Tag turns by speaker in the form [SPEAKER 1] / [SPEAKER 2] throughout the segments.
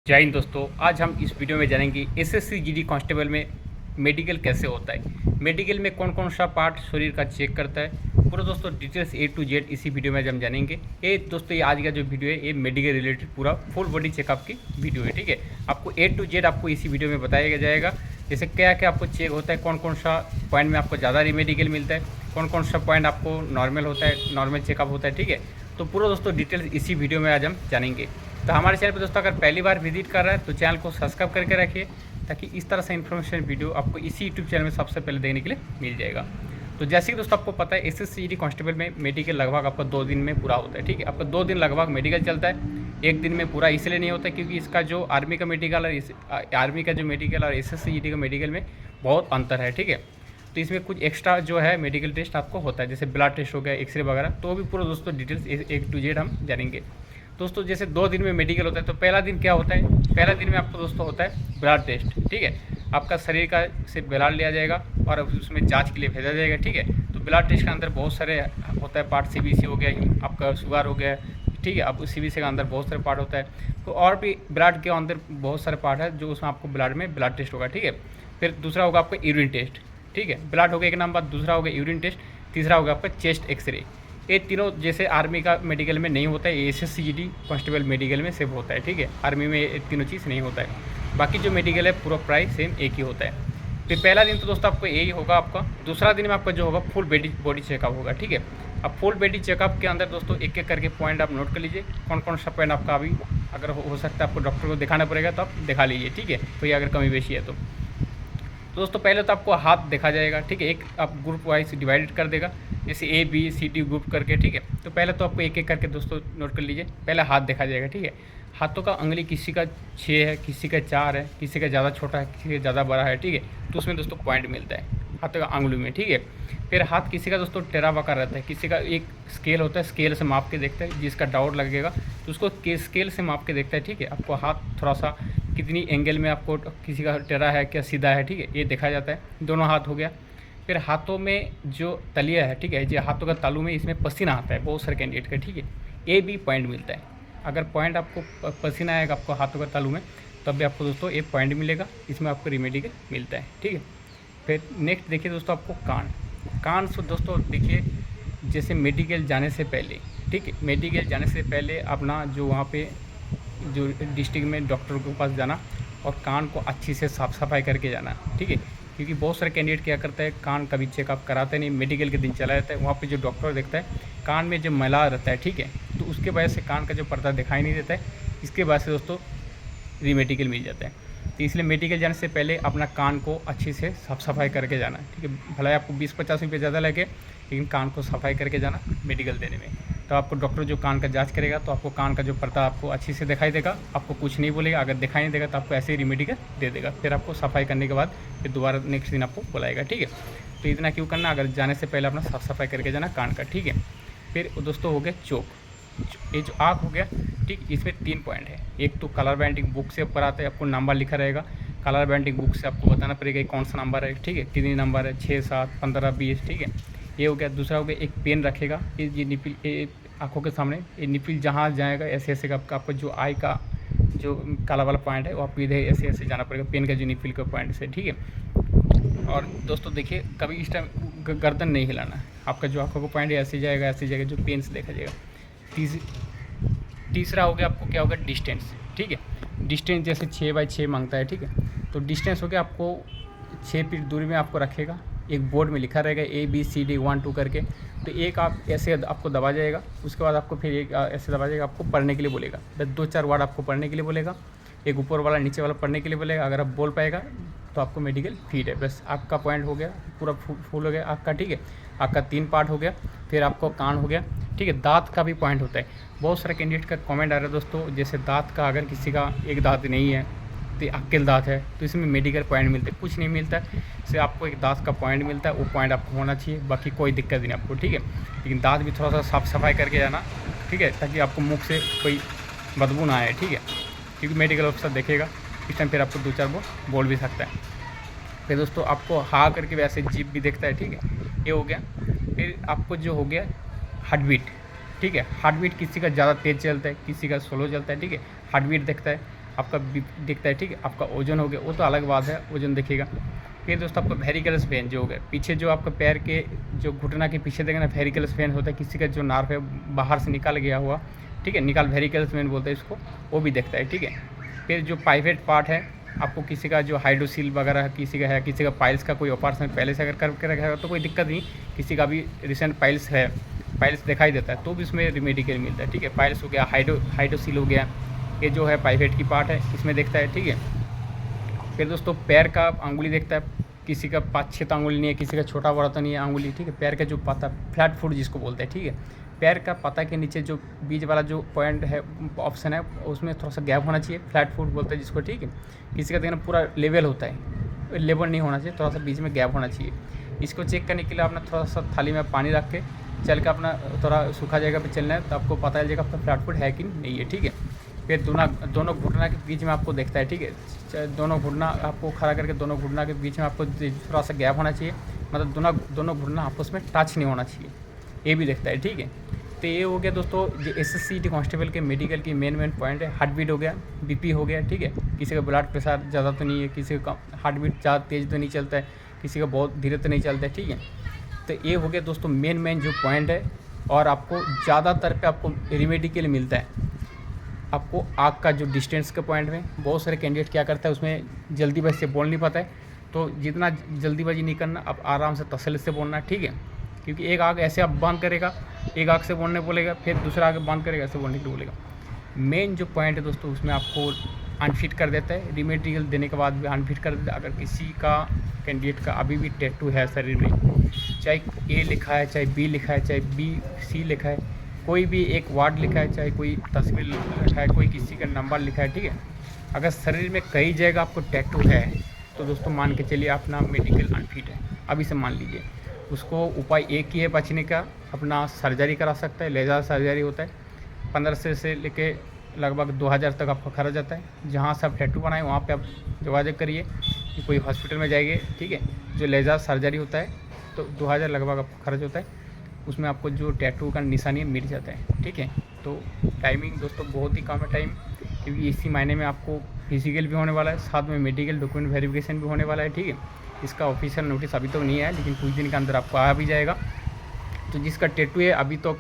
[SPEAKER 1] जय हिंद दोस्तों। आज हम इस वीडियो में जानेंगे एसएससी जीडी कांस्टेबल में मेडिकल कैसे होता है, मेडिकल में कौन कौन सा पार्ट शरीर का चेक करता है, पूरा दोस्तों डिटेल्स ए टू जेड इसी वीडियो में आज हम जानेंगे। ये दोस्तों ये आज का जो वीडियो है ये मेडिकल रिलेटेड पूरा फुल बॉडी चेकअप की वीडियो है। ठीक है, आपको ए टू जेड आपको इसी वीडियो में बताया जाएगा। जैसे क्या क्या आपको चेक होता है, कौन कौन सा पॉइंट में आपको ज़्यादा मेडिकल मिलता है, कौन कौन सा पॉइंट आपको नॉर्मल होता है, नॉर्मल चेकअप होता है। ठीक है, तो पूरा दोस्तों डिटेल्स इसी वीडियो में आज हम जानेंगे। तो हमारे चैनल पर दोस्तों अगर पहली बार विजिट कर रहा है तो चैनल को सब्सक्राइब करके रखिए, ताकि इस तरह से इन्फॉर्मेशन वीडियो आपको इसी यूट्यूब चैनल में सबसे पहले देखने के लिए मिल जाएगा। तो जैसे कि दोस्तों आपको पता है एसएससी जीडी कांस्टेबल में मेडिकल लगभग आपका 2 दिन में पूरा होता है। ठीक है, आपका 2 दिन लगभग मेडिकल चलता है, 1 दिन में पूरा इसलिए नहीं होता क्योंकि इसका जो आर्मी का मेडिकल और आर्मी का जो मेडिकल और एसएससी जीडी का मेडिकल में बहुत अंतर है। ठीक है, तो इसमें कुछ एक्स्ट्रा जो है मेडिकल टेस्ट आपको होता है, जैसे ब्लड टेस्ट हो गया, एक्सरे वगैरह, तो वो भी पूरा दोस्तों डिटेल्स ए टू जेड हम जानेंगे। दोस्तों जैसे 2 दिन में मेडिकल होता है, तो पहला दिन क्या होता है, पहला दिन में आपको दोस्तों होता है ब्लड टेस्ट। ठीक है, आपका शरीर का से ब्लड लिया जाएगा और उसमें जांच के लिए भेजा जाएगा। ठीक है, तो ब्लड टेस्ट के अंदर बहुत सारे होता है पार्ट, सीबीसी हो गया, आपका शुगर हो गया। ठीक है, अब सीबीसी के अंदर बहुत सारे पार्ट होता है, तो और भी ब्लड के अंदर बहुत सारे पार्ट है जो उसमें आपको ब्लड में ब्लड टेस्ट होगा। ठीक है, फिर दूसरा होगा आपका यूरिन टेस्ट। ठीक है, ब्लड हो गया एक नंबर, दूसरा होगा यूरिन टेस्ट, तीसरा होगा आपका चेस्ट एक्सरे। ये तीनों जैसे आर्मी का मेडिकल में नहीं होता है, ये एसएससी जीडी कांस्टेबल मेडिकल में सिर्फ होता है। ठीक है, आर्मी में ये तीनों चीज़ नहीं होता है, बाकी जो मेडिकल है पूरा प्राइस सेम एक ही होता है। फिर पहला दिन तो दोस्तों आपको यही होगा आपका। दूसरा दिन में आपका जो होगा फुल बॉडी चेकअप होगा। ठीक है, अब फुल बॉडी चेकअप के अंदर दोस्तों एक एक करके पॉइंट आप नोट कर लीजिए, कौन कौन सा पॉइंट आपका अभी अगर हो सकता है आपको डॉक्टर को दिखाना पड़ेगा तो आप दिखा लीजिए। ठीक है, कोई अगर कमी बेशी है तो दोस्तों पहले तो आपको हाथ देखा जाएगा। ठीक है, एक आप ग्रुप वाइज डिवाइडेड कर देगा, जैसे A B C D group करके। ठीक है, तो पहले तो आपको एक एक करके दोस्तों नोट कर लीजिए। पहले हाथ देखा जाएगा। ठीक है, हाथों का अंगुली किसी का 6 है, किसी का 4 है, किसी का ज़्यादा छोटा है, किसी का ज़्यादा बड़ा है। ठीक है, तो उसमें दोस्तों पॉइंट मिलता है हाथों का अंगुली में। ठीक है, फिर हाथ किसी का दोस्तों टेढ़ा बका रहता है, किसी का एक स्केल होता है, स्केल से माप के देखता है, जिसका डाउट लगेगा तो उसको स्केल से माप के देखता है। ठीक है, आपको हाथ थोड़ा सा कितनी एंगल में आपको, किसी का टेढ़ा है क्या सीधा है। ठीक है, ये देखा जाता है। दोनों हाथ हो गया। फिर हाथों में जो तलिया है, ठीक है, जो हाथों का तालू में इसमें पसीना आता है बहुत सारे कैंडिडेट का। ठीक है, ये भी पॉइंट मिलता है। अगर पॉइंट आपको पसीना आएगा आपको हाथों का तालू में, तब भी आपको दोस्तों ये पॉइंट मिलेगा, इसमें आपको रेमेडिकल मिलता है। ठीक है, फिर नेक्स्ट देखिए दोस्तों आपको कान से दोस्तों देखिए, जैसे मेडिकल जाने से पहले, ठीक है, मेडिकल जाने से पहले अपना जो वहाँ पे जो डिस्ट्रिक्ट में डॉक्टर के पास जाना और कान को अच्छी से साफ़ सफाई करके जाना। ठीक है, क्योंकि बहुत सारे कैंडिडेट क्या करता है, कान कभी चेकअप कराते नहीं, मेडिकल के दिन चला जाता है, वहाँ पे जो डॉक्टर देखता है कान में जो मैला रहता है। ठीक है, तो उसके वजह से कान का जो पर्दा दिखाई नहीं देता है, इसके वजह से दोस्तों रीमेडिकल मिल जाता है। तो इसलिए मेडिकल जाने से पहले अपना कान को अच्छी से साफ़ सफाई करके जाना। ठीक है, भले आपको 20-50 रुपये ज़्यादा लगे, लेकिन कान को सफाई करके जाना मेडिकल देने में। तो आपको डॉक्टर जो कान का जांच करेगा तो आपको कान का जो पर्दा आपको अच्छी से दिखाई देगा, आपको कुछ नहीं बोलेगा। अगर दिखाई नहीं देगा तो आपको ऐसे ही रेमेडिकल दे देगा। फिर आपको सफाई करने के बाद फिर दोबारा नेक्स्ट दिन आपको बुलाएगा। ठीक है, तो इतना क्यों करना, अगर जाने से पहले अपना साफ़ सफाई करके जाना कान का। ठीक है, फिर दोस्तों हो गया चोक, ये जो आँख हो गया। ठीक, इसमें 3 पॉइंट है। एक तो कलर बैंडिंग बुक से ऊपर आता है, आपको नंबर लिखा रहेगा, कलर बैंडिंग बुक से आपको बताना पड़ेगा कौन सा नंबर है। ठीक है, कितनी नंबर है, 6, 7, 15, 20। ठीक है, ये हो गया। दूसरा हो गया एक पेन रखेगा, ये निपिल आँखों के सामने, ये निपिल जहाँ जाएगा ऐसे ऐसे आपका जो आई का जो काला वाला पॉइंट है वो आपको इधर ऐसे ऐसे जाना पड़ेगा पेन का जो निपिल का पॉइंट से। ठीक है, और दोस्तों देखिए कभी इस टाइम गर्दन नहीं हिलाना है, आपका जो आँखों का पॉइंट है ऐसे जाएगा, ऐसे जाएगा, जो पेन से देखा जाएगा। तीसरा हो गया आपको क्या होगा, डिस्टेंस। ठीक है, डिस्टेंस जैसे 6x6 मांगता है। ठीक है, तो डिस्टेंस हो गया आपको 6 फीट दूरी में आपको रखेगा, एक बोर्ड में लिखा रहेगा ABCD 1 2 करके। तो एक आप ऐसे आपको दबा जाएगा, उसके बाद आपको फिर एक ऐसे दबा जाएगा, आपको पढ़ने के लिए बोलेगा, 2-4 वर्ड आपको पढ़ने के लिए बोलेगा, एक ऊपर वाला नीचे वाला पढ़ने के लिए बोलेगा। अगर आप बोल पाएगा तो आपको मेडिकल फिट है। बस आपका पॉइंट हो गया, पूरा फुल हो गया आपका। ठीक है, आपका 3 पार्ट हो गया। फिर आपको कान हो गया। ठीक है, दांत का भी पॉइंट होता है। बहुत सारे कैंडिडेट का कमेंट आ रहा है दोस्तों, जैसे दांत का अगर किसी का एक दांत नहीं है तो अक्ल दांत है, तो इसमें मेडिकल पॉइंट मिलते हैं। कुछ नहीं मिलता है, सिर्फ आपको एक दांत का पॉइंट मिलता है, वो पॉइंट आपको होना चाहिए, बाकी कोई दिक्कत नहीं आपको। ठीक है, लेकिन दांत भी थोड़ा सा साफ़ सफाई करके जाना। ठीक है, ताकि आपको मुख से कोई बदबू ना आए। ठीक है, क्योंकि मेडिकल ऑफिसर देखेगा इस टाइम, फिर आपको 2-4 बोल भी सकता है। फिर दोस्तों आपको हाँ करके वैसे जीप भी देखता है। ठीक है, ये हो गया। फिर आपको जो हो गया हार्ट बीट। ठीक है, हार्ट बीट किसी का ज़्यादा तेज़ चलता है, किसी का स्लो चलता है। ठीक है, हार्ट बीट देखता है। आपका दिखता है, ठीक है। आपका ओजन हो गया वो तो अलग बात है, ओजन दिखेगा। फिर दोस्तों आपका वेरिकल्स वेन जो हो गया पीछे, जो आपका पैर के जो घुटना के पीछे देखें ना, वेरिकल्स वेन होता है, किसी का जो नार्व है बाहर से निकल गया हुआ, ठीक है, वेरिकल्स वेन बोलते हैं इसको, वो भी दिखता है, ठीक है। फिर जो प्राइवेट पार्ट है, आपको किसी का जो हाइड्रोसील वगैरह किसी का है, किसी का पाइल्स का कोई ऑपरेशन पहले से अगर करके रखा है तो कोई दिक्कत नहीं, किसी का भी रिसेंट पाइल्स है, पाइल्स दिखाई देता है तो भी इसमें रेमेडी केयर मिलता है, ठीक है। पाइल्स हो गया, हाइड्रोसील हो गया, ये जो है प्राइवेट की पार्ट है, इसमें देखता है, ठीक है। फिर दोस्तों पैर का अंगुली देखता है, किसी का 5-6 अंगुली नहीं है, किसी का छोटा बड़ा तो नहीं है अंगुली, ठीक है। पैर का जो पता, फ्लैट फुट जिसको बोलते हैं, ठीक है। पैर का पता के नीचे जो बीच वाला जो पॉइंट है, ऑप्शन है, उसमें थोड़ा सा गैप होना चाहिए, फ्लैट फुट बोलते हैं जिसको, ठीक है। किसी का देखना पूरा लेवल होता है, लेवल नहीं होना चाहिए, थोड़ा सा बीच में गैप होना चाहिए। इसको चेक करने के लिए आपने थोड़ा सा थाली में पानी रख के चल के अपना थोड़ा सूखा जगह पे चलना है, तो आपको पता चल जाएगा आपका फ्लैट फुट है कि नहीं है, ठीक है। फिर दोनों घुटना के बीच में आपको देखता है, ठीक है। दोनों घुटना आपको खड़ा करके दोनों घुटना के बीच में आपको थोड़ा सा गैप होना चाहिए, मतलब दोनों घुटना आपस में टच नहीं होना चाहिए, ये भी देखता है, ठीक है। तो ये हो गया दोस्तों जो SSCGD कांस्टेबल के मेडिकल की मेन पॉइंट है। हार्ट बीट हो गया, BP हो गया, ठीक है। किसी का ब्लड प्रेशर ज़्यादा तो नहीं है, किसी का हार्ट बीट ज़्यादा तेज़ तो नहीं चलता है, किसी का बहुत धीरे तो नहीं चलता है, ठीक है। तो ये हो गया दोस्तों मेन जो पॉइंट है। और आपको ज़्यादातर पे आपको रेमेडी के लिए मिलता है, आपको आग का जो डिस्टेंस के पॉइंट में बहुत सारे कैंडिडेट क्या करता है, उसमें जल्दीबाजी से बोल नहीं पाता है, तो जितना जल्दीबाजी नहीं करना, आप आराम से तसल्ली से बोलना, ठीक है। क्योंकि एक आग ऐसे आप बंद करेगा, एक आग से बोलने बोलेगा, फिर दूसरा आग बंद करेगा, ऐसे बोलने के लिए बोलेगा। मेन जो पॉइंट है दोस्तों, उसमें आपको अनफिट कर देता है, रेमेडियल देने के बाद भी अनफिट कर देता है। अगर किसी का कैंडिडेट का अभी भी टैटू है शरीर में, चाहे A लिखा है, चाहे B लिखा है, चाहे BC लिखा है, कोई भी एक वार्ड लिखा है, चाहे कोई तस्वीर लिखा है, कोई किसी का नंबर लिखा है, ठीक है। अगर शरीर में कई जगह आपको टैटू है तो दोस्तों मान के चलिए अपना मेडिकल अनफिट है, अभी से मान लीजिए। उसको उपाय एक ही है बचने का, अपना सर्जरी करा सकता है, लेज़र सर्जरी होता है, 1500 से लेके लगभग 2000 तक आपका खर्च आता है। जहाँ से आप टैटू बनाए वहाँ पे आप जोगाजोग करिए कि कोई हॉस्पिटल में जाइए, ठीक है। जो लेज़र सर्जरी होता है तो 2000 लगभग आपका खर्च होता है, उसमें आपको जो टैटू का निशानी मिट जाता है, ठीक है। तो टाइमिंग दोस्तों बहुत ही कम है टाइम, क्योंकि इसी महीने में आपको फिजिकल भी होने वाला है, साथ में मेडिकल डॉक्यूमेंट वेरिफिकेशन भी होने वाला है, ठीक है। इसका ऑफिशियल नोटिस अभी तो नहीं है, लेकिन कुछ दिन के अंदर आपको आ भी जाएगा। तो जिसका टैटू है अभी तो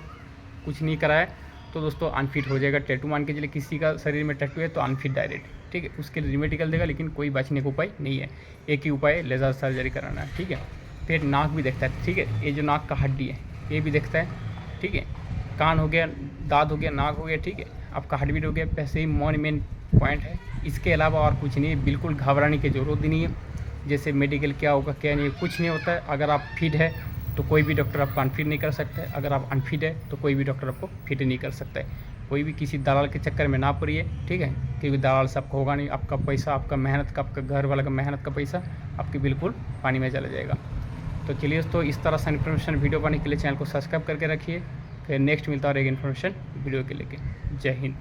[SPEAKER 1] कुछ नहीं करा है, तो दोस्तों अनफिट हो जाएगा। टैटू मान के चलिए किसी का शरीर में टैटू है तो अनफिट डायरेक्ट, ठीक है। उसके लिए रेमेडिकल देगा, लेकिन कोई बचने का उपाय नहीं है, एक ही उपाय है, लेज़र सर्जरी कराना है, ठीक है। फिर नाक भी देखता है, ठीक है। ये जो नाक का हड्डी है ये भी देखता है, ठीक है। कान हो गया, दांत हो गया, नाक हो गया, ठीक है। आपका हार्ट बीट हो गया, पैसे ही मेन पॉइंट है। इसके अलावा और कुछ नहीं है, बिल्कुल घबराने की ज़रूरत ही नहीं है। जैसे मेडिकल क्या होगा क्या नहीं है, कुछ नहीं होता है। अगर आप फिट है तो कोई भी डॉक्टर आपको अनफिट नहीं कर सकता है, अगर आप अनफिट है तो कोई भी डॉक्टर आपको फिट नहीं कर सकता है। कोई भी किसी दलाल के चक्कर में ना पड़िए, ठीक है। क्योंकि दलाल से आपको होगा नहीं, आपका पैसा, आपका मेहनत का, आपका घर वाला का मेहनत का पैसा आपके बिल्कुल पानी में चला जाएगा। तो चलिए दोस्तों, इस तरह से इन्फॉर्मेशन वीडियो पाने के लिए चैनल को सब्सक्राइब करके रखिए। फिर नेक्स्ट मिलता है एक इन्फॉर्मेशन वीडियो के लेके। जय हिंद।